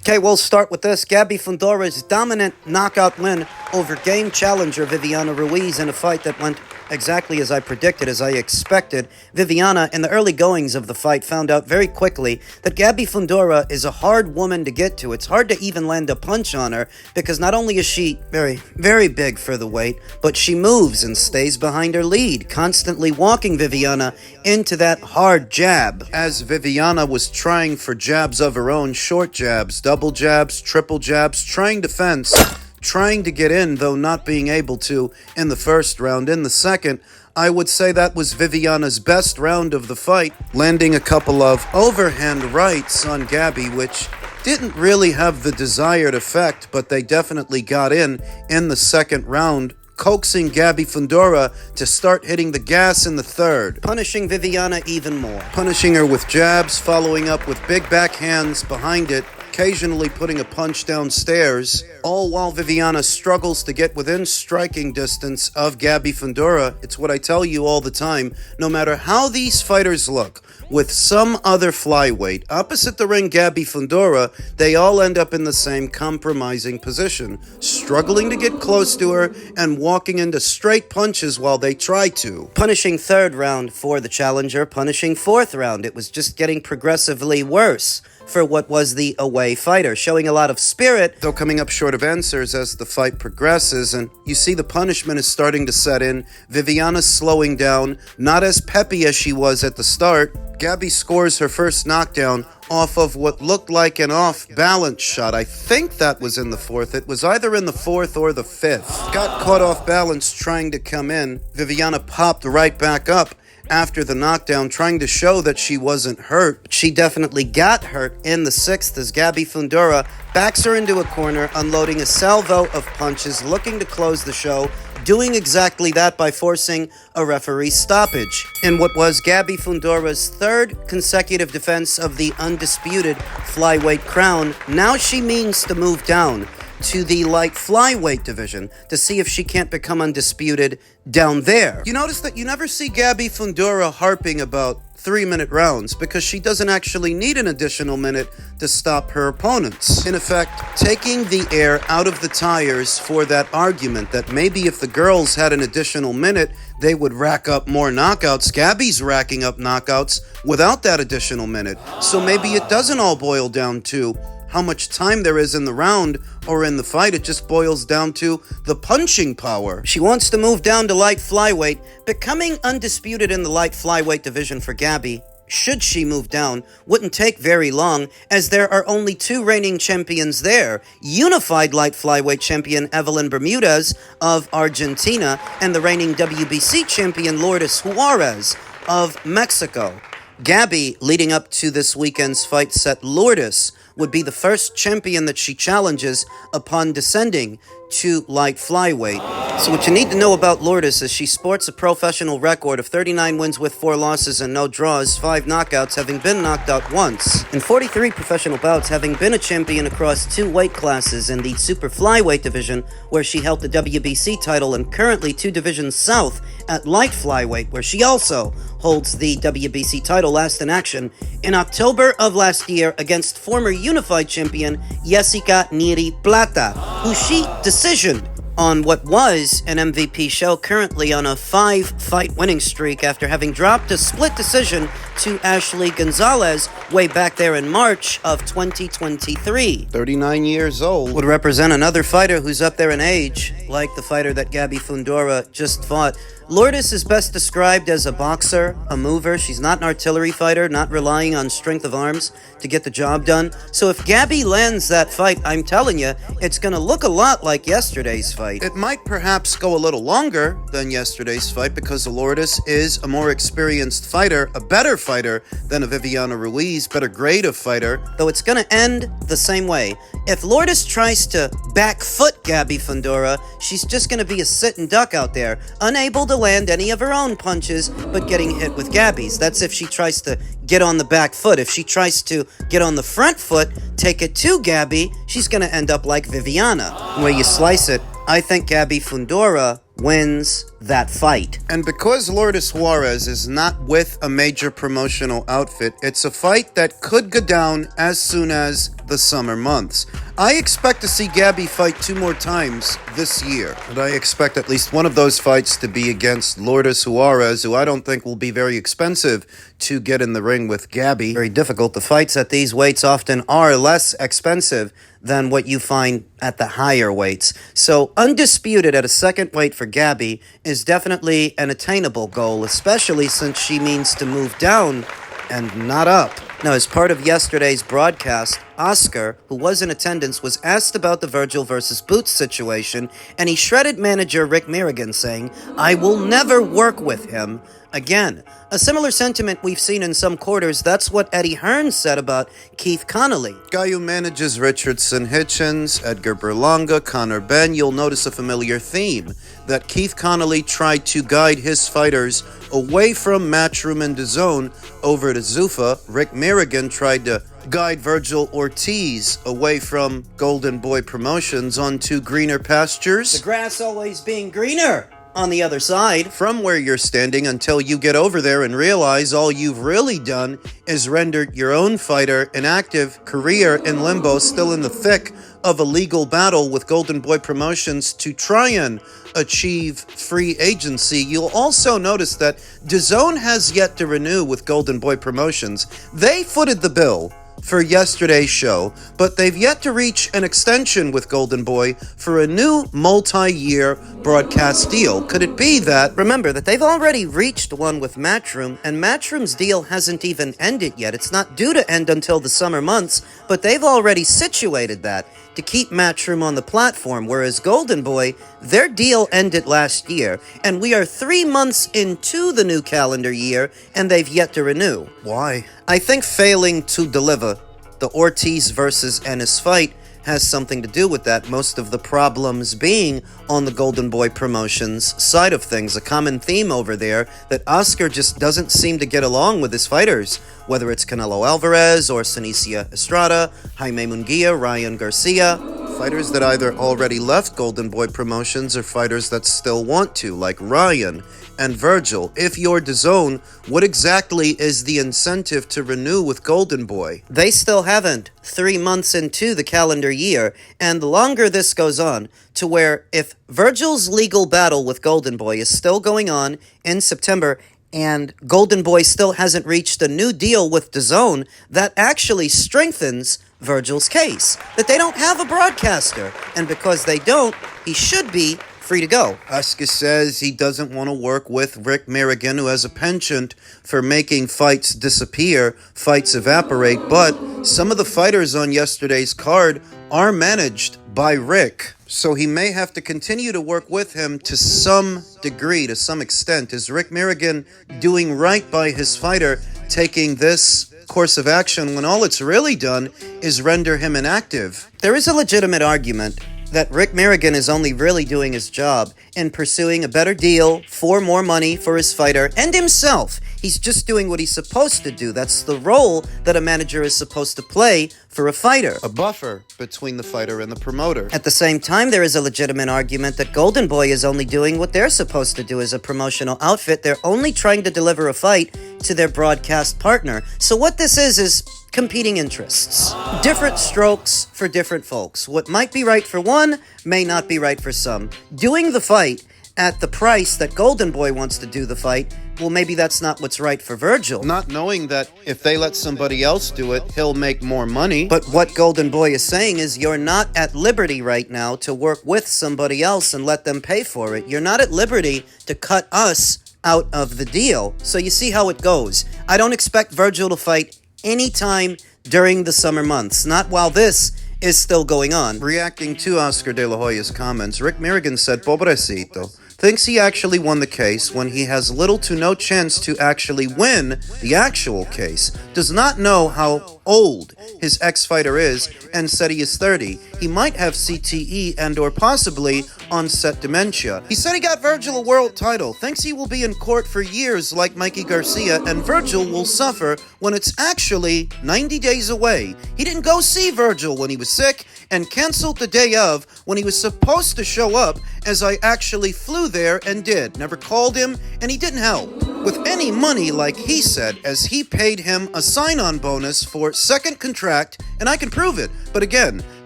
Okay, we'll start with this. Gabby Fondora's dominant knockout win over game challenger Viviana Ruiz in a fight that went exactly as I predicted, as I expected. Viviana, in the early goings of the fight, found out very quickly that Gabby Fondora is a hard woman to get to. It's hard to even land a punch on her because not only is she very, very big for the weight, but she moves and stays behind her lead, constantly walking Viviana into that hard jab. As Viviana was trying for jabs of her own, short jabs, double jabs, triple jabs, trying defense, trying to get in, though not being able to in the first round. In the second, I would say that was Viviana's best round of the fight, landing a couple of overhand rights on Gabby, which didn't really have the desired effect, but they definitely got in the second round, coaxing Gabby Fondora to start hitting the gas in the third, punishing Viviana even more, punishing her with jabs, following up with big backhands behind it, occasionally putting a punch downstairs, all while Viviana struggles to get within striking distance of Gabby Fondora. It's what I tell you all the time. No matter how these fighters look, with some other flyweight opposite the ring Gabby Fondora, they all end up in the same compromising position, struggling to get close to her and walking into straight punches while they try to. Punishing third round for the challenger, punishing fourth round. It was just getting progressively worse for what was the away fighter, showing a lot of spirit, though coming up short of answers as the fight progresses, and you see the punishment is starting to set in. Viviana's slowing down, not as peppy as she was at the start. Gabby scores her first knockdown off of what looked like an off-balance shot. I think that was in the fourth. It was either in the fourth or the fifth. Got caught off balance trying to come in. Viviana popped right back up after the knockdown, trying to show that she wasn't hurt. She definitely got hurt in the sixth as Gabby Fondora backs her into a corner, unloading a salvo of punches, looking to close the show, doing exactly that by forcing a referee stoppage in what was Gabby Fondora's third consecutive defense of the undisputed flyweight crown. Now she means to move down to the light flyweight division to see if she can't become undisputed down there. You notice that you never see Gabby Fondora harping about 3-minute rounds because she doesn't actually need an additional minute to stop her opponents. In effect, taking the air out of the tires for that argument that maybe if the girls had an additional minute, they would rack up more knockouts. Gabby's racking up knockouts without that additional minute. So maybe it doesn't all boil down to how much time there is in the round or in the fight. It just boils down to the punching power. She wants to move down to light flyweight, becoming undisputed in the light flyweight division for Gabby. Should she move down, wouldn't take very long, as there are only two reigning champions there, unified light flyweight champion Evelyn Bermudez of Argentina and the reigning WBC champion Lourdes Juarez of Mexico. Gabby, leading up to this weekend's fight, set Lourdes would be the first champion that she challenges upon descending to light flyweight. So what you need to know about Lourdes is she sports a professional record of 39 wins with 4 losses and no draws, 5 knockouts, having been knocked out once. In 43 professional bouts, having been a champion across 2 weight classes in the super flyweight division, where she held the WBC title, and currently 2 divisions south at light flyweight, where she also holds the WBC title, last in action in October of last year against former unified champion Jessica Neri Plata, who she decisioned on what was an MVP show, currently on a 5-fight winning streak after having dropped a split decision to Ashley Gonzalez way back there in March of 2023. 39 years old. Would represent another fighter who's up there in age, like the fighter that Gabby Fondora just fought. Lourdes is best described as a boxer, a mover. She's not an artillery fighter, not relying on strength of arms to get the job done. So if Gabby lands that fight, I'm telling you, it's going to look a lot like yesterday's fight. It might perhaps go a little longer than yesterday's fight because Lourdes is a more experienced fighter, a better fighter than a Viviana Ruiz, better grade of fighter, though it's going to end the same way. If Lourdes tries to back foot Gabby Fondora, she's just going to be a sit and duck out there, unable to land any of her own punches, but getting hit with Gabby's. That's if she tries to get on the back foot. If she tries to get on the front foot, take it to Gabby, she's going to end up like Viviana. The way you slice it, I think Gabby Fondora wins that fight. And because Lourdes Juarez is not with a major promotional outfit, it's a fight that could go down as soon as the summer months. I expect to see Gabby fight 2 more times this year, and I expect at least one of those fights to be against Lourdes Juarez, who I don't think will be very expensive to get in the ring with Gabby. Very difficult. The fights at these weights often are less expensive than what you find at the higher weights. So undisputed at a second weight for Gabby is definitely an attainable goal, especially since she means to move down and not up. Now, as part of yesterday's broadcast, Oscar, who was in attendance, was asked about the Virgil versus Boots situation, and he shredded manager Rick Mirigian, saying, "I will never work with him again." A similar sentiment we've seen in some quarters. That's what Eddie Hearn said about Keith Connolly. Guy who manages Richardson Hitchens, Edgar Berlanga, Conor Benn. You'll notice a familiar theme, that Keith Connolly tried to guide his fighters away from Matchroom and DAZN over to Zuffa. Rick Mirigian tried to guide Virgil Ortiz away from Golden Boy Promotions onto greener pastures. The grass always being greener on the other side. From where you're standing until you get over there and realize all you've really done is rendered your own fighter an active career in limbo, still in the thick of a legal battle with Golden Boy Promotions to try and achieve free agency. You'll also notice that DAZN has yet to renew with Golden Boy Promotions. They footed the bill for yesterday's show, but they've yet to reach an extension with Golden Boy for a new multi-year broadcast deal. Could it be that... Remember that they've already reached one with Matchroom, and Matchroom's deal hasn't even ended yet. It's not due to end until the summer months, but they've already situated that to keep Matchroom on the platform, whereas Golden Boy, their deal ended last year, and we are 3 months into the new calendar year, and they've yet to renew. Why? I think failing to deliver the Ortiz versus Ennis fight has something to do with that, most of the problems being on the Golden Boy Promotions side of things. A common theme over there that Oscar just doesn't seem to get along with his fighters, whether it's Canelo Alvarez or Sinicia Estrada, Jaime Munguia, Ryan Garcia. Fighters that either already left Golden Boy Promotions or fighters that still want to, like Ryan and Virgil. If you're DAZN, what exactly is the incentive to renew with Golden Boy? They still haven't. 3 months into the calendar year, and the longer this goes on, to where if Virgil's legal battle with Golden Boy is still going on in September, and Golden Boy still hasn't reached a new deal with DAZN, that actually strengthens Virgil's case, that they don't have a broadcaster, and because they don't, he should be free to go. Oscar says he doesn't want to work with Rick Mirigian, who has a penchant for making fights disappear, fights evaporate, but some of the fighters on yesterday's card are managed by Rick, so he may have to continue to work with him to some degree, to some extent. Is Rick Mirigian doing right by his fighter, taking this course of action when all it's really done is render him inactive? There is a legitimate argument that Rick Mirigian is only really doing his job in pursuing a better deal for more money for his fighter and himself. He's just doing what he's supposed to do. That's the role that a manager is supposed to play for a fighter. A buffer between the fighter and the promoter. At the same time, there is a legitimate argument that Golden Boy is only doing what they're supposed to do as a promotional outfit. They're only trying to deliver a fight to their broadcast partner. So what this is competing interests. Different strokes for different folks. What might be right for one may not be right for some. Doing the fight at the price that Golden Boy wants to do the fight, well, maybe that's not what's right for Virgil. Not knowing that if they let somebody else do it, he'll make more money. But what Golden Boy is saying is you're not at liberty right now to work with somebody else and let them pay for it. You're not at liberty to cut us out of the deal. So you see how it goes. I don't expect Virgil to fight anytime during the summer months, not while this is still going on. Reacting to Oscar De La Hoya's comments, Rick Mirigian said, "Pobrecito," thinks he actually won the case when he has little to no chance to actually win the actual case. Does not know how old his ex-fighter is and said he is 30. He might have CTE and or possibly onset dementia. He said he got Virgil a world title, thinks he will be in court for years like Mikey Garcia, and Virgil will suffer when it's actually 90 days away. He didn't go see Virgil when he was sick and canceled the day of when he was supposed to show up, as I actually flew there and did. Never called him, and he didn't help with any money, like he said, as he paid him a sign-on bonus for second contract, and I can prove it. But again,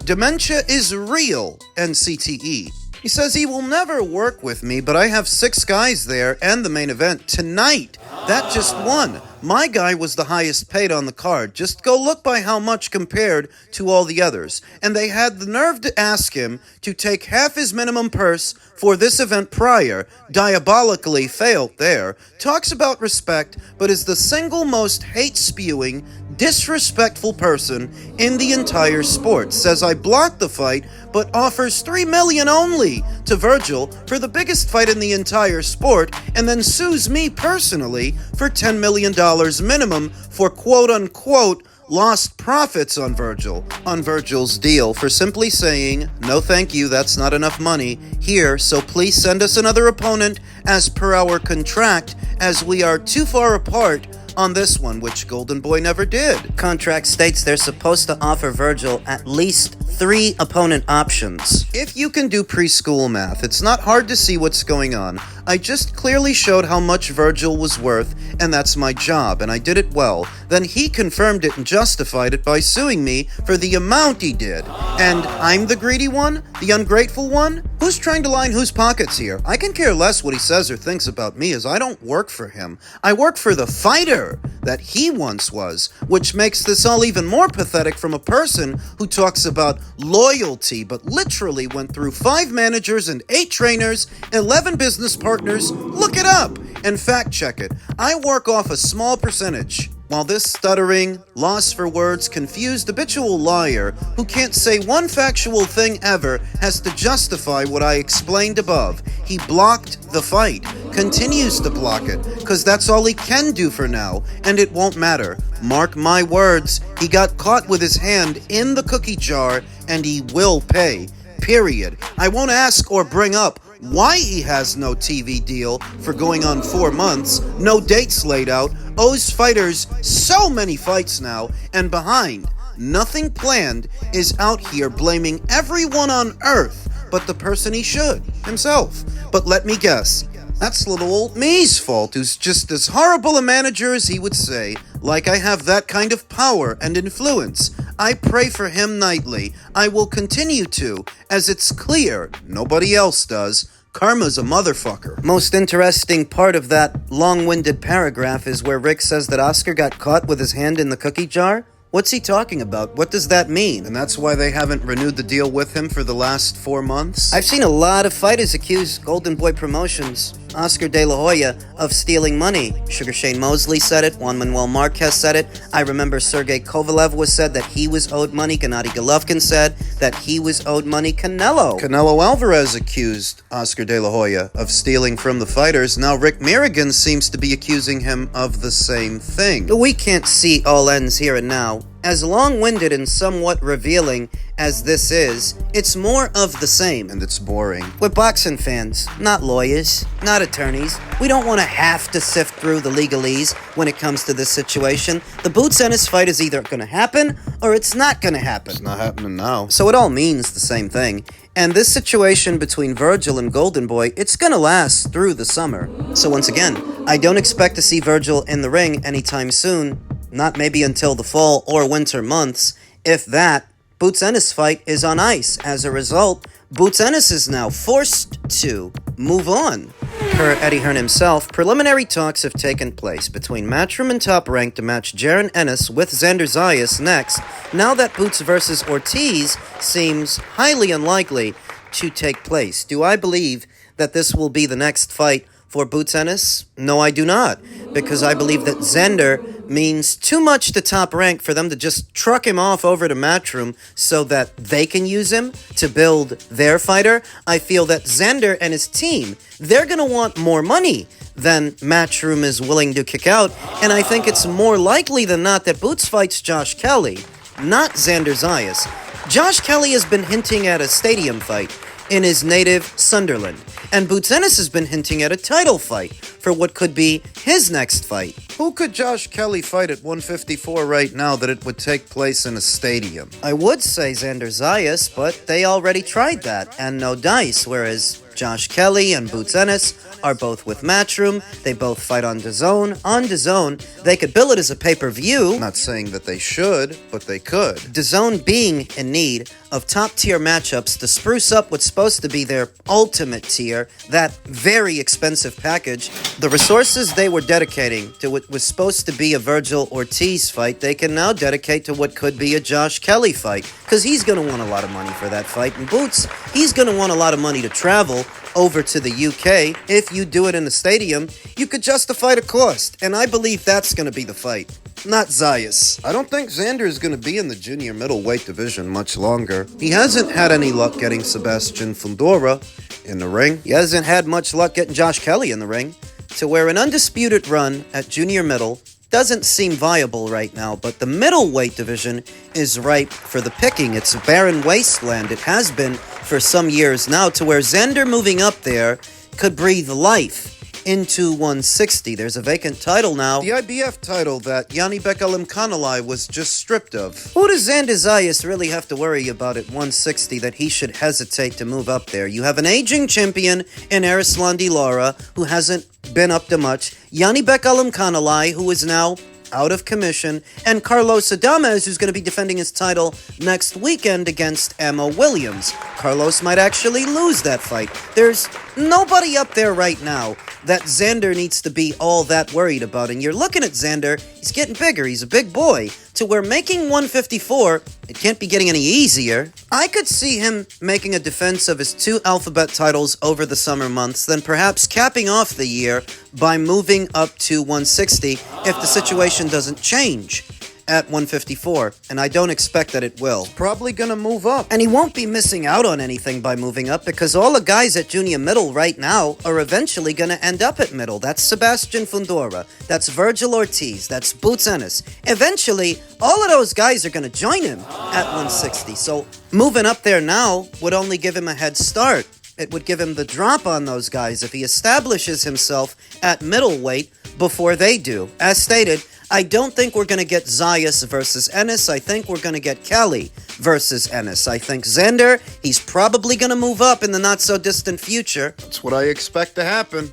dementia is real, NCTE. He says he will never work with me, but I have 6 guys there and the main event tonight. That just won. My guy was the highest paid on the card. Just go look by how much compared to all the others. And they had the nerve to ask him to take half his minimum purse for this event prior. Diabolically failed there. Talks about respect, but is the single most hate-spewing, disrespectful person in the entire sport. Says I blocked the fight, but offers $3 million only to Virgil for the biggest fight in the entire sport, and then sues me personally for $10 million minimum for quote-unquote lost profits on Virgil's deal, for simply saying, no thank you, that's not enough money here, so please send us another opponent as per our contract, as we are too far apart on this one, which Golden Boy never did. Contract states they're supposed to offer Virgil at least 3 opponent options. If you can do preschool math, it's not hard to see what's going on. I just clearly showed how much Virgil was worth, and that's my job, and I did it well. Then he confirmed it and justified it by suing me for the amount he did. And I'm the greedy one? The ungrateful one? Who's trying to line whose pockets here? I can care less what he says or thinks about me, as I don't work for him. I work for the fighter that he once was, which makes this all even more pathetic from a person who talks about loyalty, but literally went through 5 managers and 8 trainers, 11 business partners. Look it up and fact check it. I work off a small percentage. While this stuttering, loss for words, confused habitual liar who can't say one factual thing ever has to justify what I explained above. He blocked the fight, continues to block it, because that's all he can do for now, and it won't matter. Mark my words, he got caught with his hand in the cookie jar, and he will pay. Period. I won't ask or bring up why he has no TV deal for going on 4 months, no dates laid out, owes fighters so many fights now, and behind, nothing planned, is out here blaming everyone on earth but the person he should, himself. But let me guess, that's little old me's fault, who's just as horrible a manager as he would say. Like I have that kind of power and influence. I pray for him nightly. I will continue to, as it's clear nobody else does. Karma's a motherfucker. Most interesting part of that long-winded paragraph is where Rick says that Oscar got caught with his hand in the cookie jar. What's he talking about? What does that mean? And that's why they haven't renewed the deal with him for the last 4 months? I've seen a lot of fighters accuse Golden Boy Promotions, Oscar De La Hoya, of stealing money. Sugar Shane Mosley said it. Juan Manuel Marquez said it. I remember Sergey Kovalev was said that he was owed money. Gennady Golovkin said that he was owed money. Canelo Alvarez accused Oscar De La Hoya of stealing from the fighters. Now Rick Mirigian seems to be accusing him of the same thing. But we can't see all ends here and now. As long-winded and somewhat revealing as this is, it's more of the same. And it's boring. We're boxing fans, not lawyers, not attorneys. We don't want to have to sift through the legalese when it comes to this situation. The Boots Ennis fight is either going to happen or it's not going to happen. It's not happening now. So it all means the same thing. And this situation between Virgil and Golden Boy, it's going to last through the summer. So once again, I don't expect to see Virgil in the ring anytime soon. Not maybe until the fall or winter months. If that, Boots Ennis fight is on ice. As a result, Boots Ennis is now forced to move on. Per Eddie Hearn himself, preliminary talks have taken place between Matchroom and Top Rank to match Jaron Ennis with Xander Zayas next, now that Boots versus Ortiz seems highly unlikely to take place. Do I believe that this will be the next fight for Boots Ennis? No, I do not, because I believe that Xander means too much to Top Rank for them to just truck him off over to Matchroom so that they can use him to build their fighter. I feel that Xander and his team, they're going to want more money than Matchroom is willing to kick out, and I think it's more likely than not that Boots fights Josh Kelly, not Xander Zayas. Josh Kelly has been hinting at a stadium fight, in his native Sunderland. And Boots Ennis has been hinting at a title fight for what could be his next fight. Who could Josh Kelly fight at 154 right now that it would take place in a stadium? I would say Xander Zayas, but they already tried that, and no dice, whereas Josh Kelly and Boots Ennis are both with Matchroom. They both fight on DAZN. On DAZN, they could bill it as a pay-per-view. Not saying that they should, but they could. DAZN being in need of top-tier matchups to spruce up what's supposed to be their ultimate tier, that very expensive package. The resources they were dedicating to what was supposed to be a Virgil Ortiz fight, they can now dedicate to what could be a Josh Kelly fight, because he's going to want a lot of money for that fight. And Boots, he's going to want a lot of money to travel over to the UK. If you do it in the stadium, you could justify the cost, and I believe that's going to be the fight, not Zayas. I don't think Xander is going to be in the junior middleweight division much longer. He hasn't had any luck getting Sebastian Fundora in the ring. He hasn't had much luck getting Josh Kelly in the ring, to where an undisputed run at junior middle doesn't seem viable right now, but the middleweight division is ripe for the picking. It's a barren wasteland. It has been for some years now, to where Xander moving up there could breathe life into 160. There's a vacant title now, the IBF title that Yanni Bekalim-Kanalai was just stripped of. Who does Xander Zayas really have to worry about at 160 that he should hesitate to move up there? You have an aging champion in Arislan Di Lara who hasn't been up to much, Yanni Bekalim-Kanalai, who is now out of commission, and Carlos Adames, who's going to be defending his title next weekend against Emma Williams. Carlos might actually lose that fight. There's nobody up there right now that Xander needs to be all that worried about. And you're looking at Xander, he's getting bigger, he's a big boy, to where making 154, it can't be getting any easier. I could see him making a defense of his 2 alphabet titles over the summer months, then perhaps capping off the year by moving up to 160 if the situation doesn't change at 154, and I don't expect that it will. He's probably gonna move up, and he won't be missing out on anything by moving up, because all the guys at junior middle right now are eventually gonna end up at middle. That's Sebastian Fundora, that's Virgil Ortiz, that's Boots Ennis. Eventually, all of those guys are gonna join him at 160, so moving up there now would only give him a head start. It would give him the drop on those guys if he establishes himself at middleweight before they do. As stated, I don't think we're going to get Zayas versus Ennis. I think we're going to get Kelly versus Ennis. I think Xander, he's probably going to move up in the not-so-distant future. That's what I expect to happen.